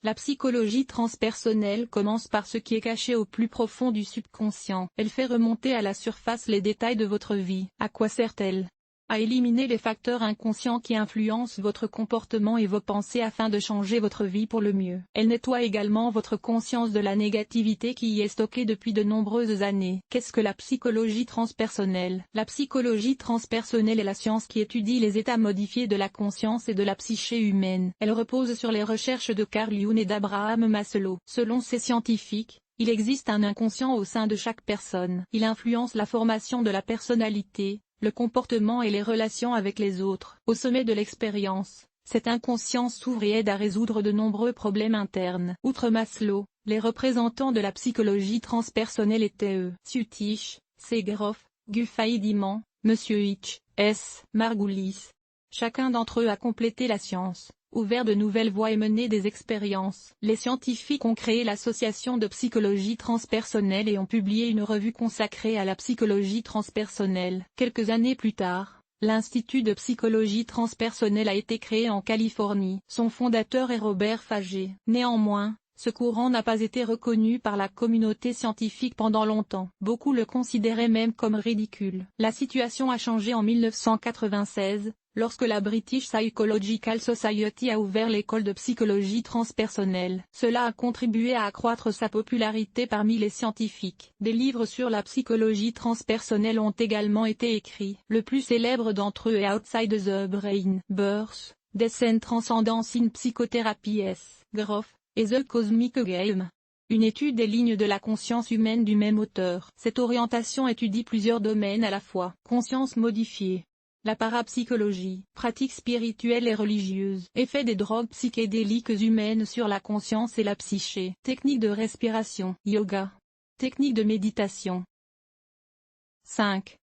La psychologie transpersonnelle commence par ce qui est caché au plus profond du subconscient. Elle fait remonter à la surface les détails de votre vie. À quoi sert-elle? À éliminer les facteurs inconscients qui influencent votre comportement et vos pensées afin de changer votre vie pour le mieux. Elle nettoie également votre conscience de la négativité qui y est stockée depuis de nombreuses années. Qu'est-ce que la psychologie transpersonnelle? La psychologie transpersonnelle est la science qui étudie les états modifiés de la conscience et de la psyché humaine. Elle repose sur les recherches de Carl Jung et d'Abraham Maslow. Selon ces scientifiques, il existe un inconscient au sein de chaque personne. Il influence la formation de la personnalité, le comportement et les relations avec les autres. Au sommet de l'expérience, cet inconscient s'ouvre et aide à résoudre de nombreux problèmes internes. Outre Maslow, les représentants de la psychologie transpersonnelle étaient Suttish, C. Grof, Gufaï-Diman, M. Hitch, S. Margulis. Chacun d'entre eux a complété la science, ouvert de nouvelles voies et mené des expériences. Les scientifiques ont créé l'association de psychologie transpersonnelle et ont publié une revue consacrée à la psychologie transpersonnelle. Quelques années plus tard, l'Institut de psychologie transpersonnelle a été créé en Californie. Son fondateur est Robert Fagé. Néanmoins, ce courant n'a pas été reconnu par la communauté scientifique pendant longtemps. Beaucoup le considéraient même comme ridicule. La situation a changé en 1996. Lorsque la British Psychological Society a ouvert l'école de psychologie transpersonnelle. Cela a contribué à accroître sa popularité parmi les scientifiques. Des livres sur la psychologie transpersonnelle ont également été écrits. Le plus célèbre d'entre eux est Outside the Brain, Birth, Death and Transcendence in Psychotherapy S. Grof, et The Cosmic Game. Une étude des lignes de la conscience humaine du même auteur. Cette orientation étudie plusieurs domaines à la fois. Conscience modifiée. La parapsychologie, pratiques spirituelles et religieuses, effet des drogues psychédéliques humaines sur la conscience et la psyché, techniques de respiration, yoga, techniques de méditation. 5.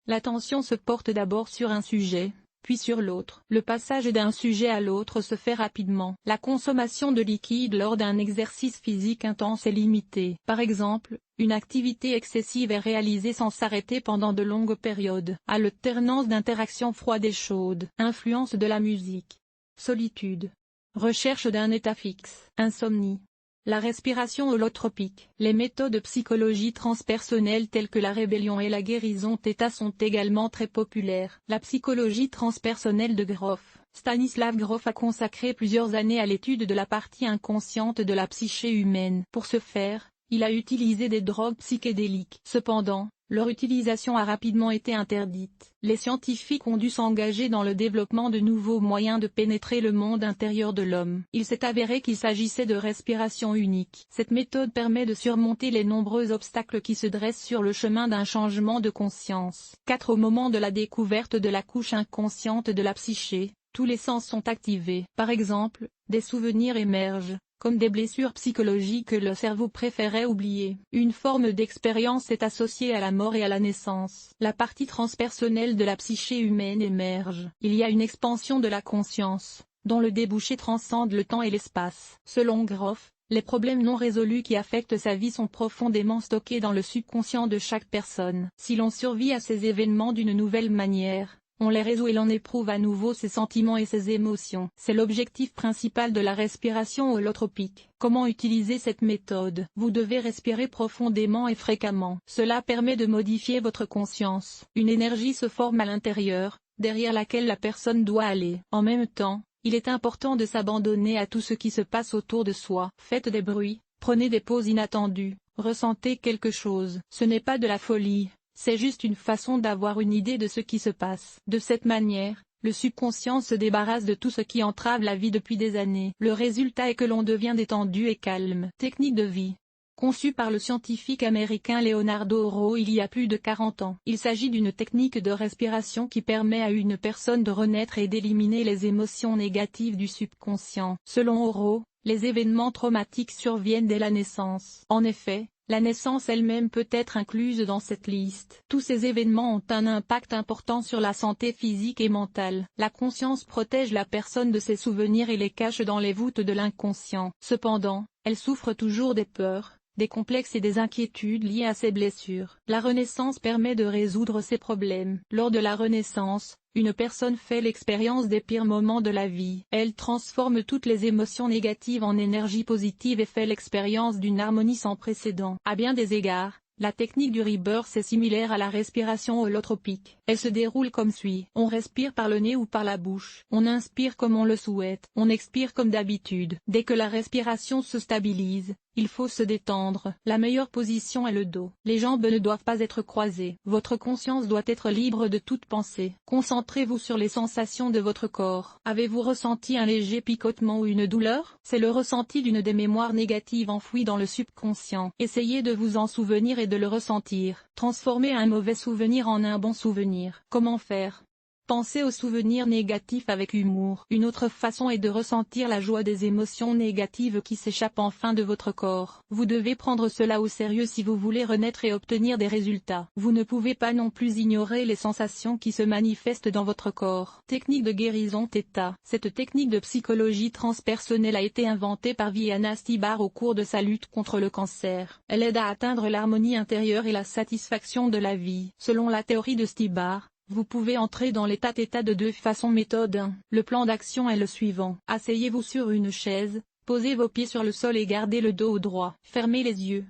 L'attention se porte d'abord sur un sujet, puis sur l'autre. Le passage d'un sujet à l'autre se fait rapidement. La consommation de liquide lors d'un exercice physique intense est limitée. Par exemple, une activité excessive est réalisée sans s'arrêter pendant de longues périodes. Alternance d'interactions froides et chaudes. Influence de la musique. Solitude. Recherche d'un état fixe. Insomnie. La respiration holotropique. Les méthodes de psychologie transpersonnelle telles que la rébellion et la guérison θ sont également très populaires. La psychologie transpersonnelle de Grof. Stanislav Grof a consacré plusieurs années à l'étude de la partie inconsciente de la psyché humaine. Pour ce faire, il a utilisé des drogues psychédéliques. Cependant, leur utilisation a rapidement été interdite. Les scientifiques ont dû s'engager dans le développement de nouveaux moyens de pénétrer le monde intérieur de l'homme. Il s'est avéré qu'il s'agissait de respiration unique. Cette méthode permet de surmonter les nombreux obstacles qui se dressent sur le chemin d'un changement de conscience. 4. Au moment de la découverte de la couche inconsciente de la psyché, tous les sens sont activés. Par exemple, des souvenirs émergent, comme des blessures psychologiques que le cerveau préférait oublier. Une forme d'expérience est associée à la mort et à la naissance. La partie transpersonnelle de la psyché humaine émerge. Il y a une expansion de la conscience, dont le débouché transcende le temps et l'espace. Selon Grof, les problèmes non résolus qui affectent sa vie sont profondément stockés dans le subconscient de chaque personne. Si l'on survit à ces événements d'une nouvelle manière, on les résout et l'on éprouve à nouveau ses sentiments et ses émotions. C'est l'objectif principal de la respiration holotropique. Comment utiliser cette méthode? Vous devez respirer profondément et fréquemment. Cela permet de modifier votre conscience. Une énergie se forme à l'intérieur, derrière laquelle la personne doit aller. En même temps, il est important de s'abandonner à tout ce qui se passe autour de soi. Faites des bruits, prenez des pauses inattendues, ressentez quelque chose. Ce n'est pas de la folie. C'est juste une façon d'avoir une idée de ce qui se passe. De cette manière, le subconscient se débarrasse de tout ce qui entrave la vie depuis des années. Le résultat est que l'on devient détendu et calme. Technique de vie. Conçue par le scientifique américain Leonardo Oro il y a plus de 40 ans. Il s'agit d'une technique de respiration qui permet à une personne de renaître et d'éliminer les émotions négatives du subconscient. Selon Oro, les événements traumatiques surviennent dès la naissance. En effet, la naissance elle-même peut être incluse dans cette liste. Tous ces événements ont un impact important sur la santé physique et mentale. La conscience protège la personne de ses souvenirs et les cache dans les voûtes de l'inconscient. Cependant, elle souffre toujours des peurs, des complexes et des inquiétudes liées à ces blessures. La renaissance permet de résoudre ces problèmes. Lors de la renaissance, une personne fait l'expérience des pires moments de la vie. Elle transforme toutes les émotions négatives en énergie positive et fait l'expérience d'une harmonie sans précédent. À bien des égards, la technique du rebirth est similaire à la respiration holotropique. Elle se déroule comme suit. On respire par le nez ou par la bouche. On inspire comme on le souhaite. On expire comme d'habitude. Dès que la respiration se stabilise, il faut se détendre. La meilleure position est le dos. Les jambes ne doivent pas être croisées. Votre conscience doit être libre de toute pensée. Concentrez-vous sur les sensations de votre corps. Avez-vous ressenti un léger picotement ou une douleur? C'est le ressenti d'une des mémoires négatives enfouies dans le subconscient. Essayez de vous en souvenir et de le ressentir. Transformez un mauvais souvenir en un bon souvenir. Comment faire? Pensez aux souvenirs négatifs avec humour. Une autre façon est de ressentir la joie des émotions négatives qui s'échappent enfin de votre corps. Vous devez prendre cela au sérieux si vous voulez renaître et obtenir des résultats. Vous ne pouvez pas non plus ignorer les sensations qui se manifestent dans votre corps. Technique de guérison Theta. Cette technique de psychologie transpersonnelle a été inventée par Viana Stibar au cours de sa lutte contre le cancer. Elle aide à atteindre l'harmonie intérieure et la satisfaction de la vie. Selon la théorie de Stibar, vous pouvez entrer dans l'état Theta de deux façons. Méthode 1. Le plan d'action est le suivant. Asseyez-vous sur une chaise, posez vos pieds sur le sol et gardez le dos droit. Fermez les yeux.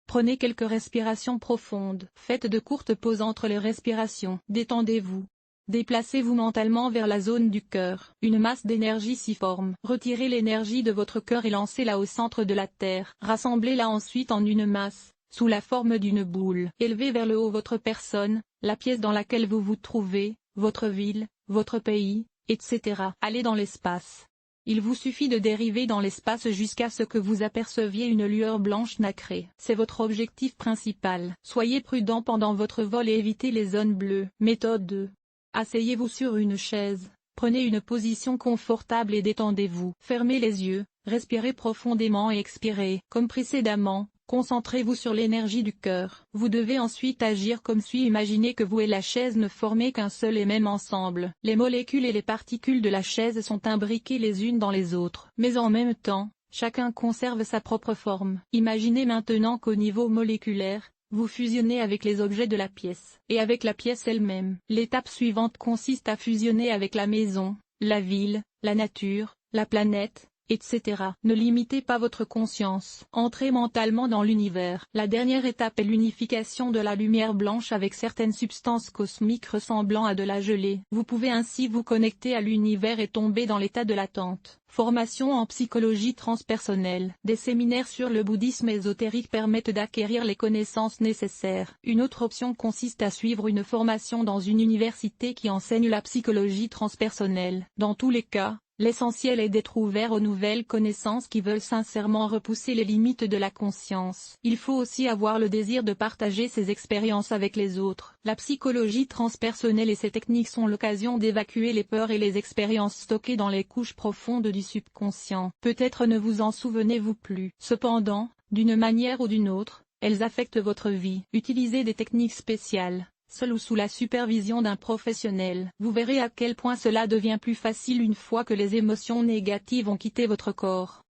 Prenez quelques respirations profondes. Faites de courtes pauses entre les respirations. Détendez-vous. Déplacez-vous mentalement vers la zone du cœur. Une masse d'énergie s'y forme. Retirez l'énergie de votre cœur et lancez-la au centre de la terre. Rassemblez-la ensuite en une masse, sous la forme d'une boule. Élevez vers le haut votre personne, la pièce dans laquelle vous vous trouvez, votre ville, votre pays, etc. Allez dans l'espace. Il vous suffit de dériver dans l'espace jusqu'à ce que vous aperceviez une lueur blanche nacrée. C'est votre objectif principal. Soyez prudent pendant votre vol et évitez les zones bleues. Méthode 2. Asseyez-vous sur une chaise. Prenez une position confortable et détendez-vous. Fermez les yeux, respirez profondément et expirez. Comme précédemment, concentrez-vous sur l'énergie du cœur. Vous devez ensuite agir comme suit. Imaginez que vous et la chaise ne formez qu'un seul et même ensemble. Les molécules et les particules de la chaise sont imbriquées les unes dans les autres. Mais en même temps, chacun conserve sa propre forme. Imaginez maintenant qu'au niveau moléculaire, vous fusionnez avec les objets de la pièce, et avec la pièce elle-même. L'étape suivante consiste à fusionner avec la maison, la ville, la nature, la planète, etc. Ne limitez pas votre conscience. Entrez mentalement dans l'univers. La dernière étape est l'unification de la lumière blanche avec certaines substances cosmiques ressemblant à de la gelée. Vous pouvez ainsi vous connecter à l'univers et tomber dans l'état de l'attente. Formation en psychologie transpersonnelle. Des séminaires sur le bouddhisme ésotérique permettent d'acquérir les connaissances nécessaires. Une autre option consiste à suivre une formation dans une université qui enseigne la psychologie transpersonnelle. Dans tous les cas, l'essentiel est d'être ouvert aux nouvelles connaissances qui veulent sincèrement repousser les limites de la conscience. Il faut aussi avoir le désir de partager ses expériences avec les autres. La psychologie transpersonnelle et ses techniques sont l'occasion d'évacuer les peurs et les expériences stockées dans les couches profondes du subconscient. Peut-être ne vous en souvenez-vous plus. Cependant, d'une manière ou d'une autre, elles affectent votre vie. Utilisez des techniques spéciales, seul ou sous la supervision d'un professionnel. Vous verrez à quel point cela devient plus facile une fois que les émotions négatives ont quitté votre corps.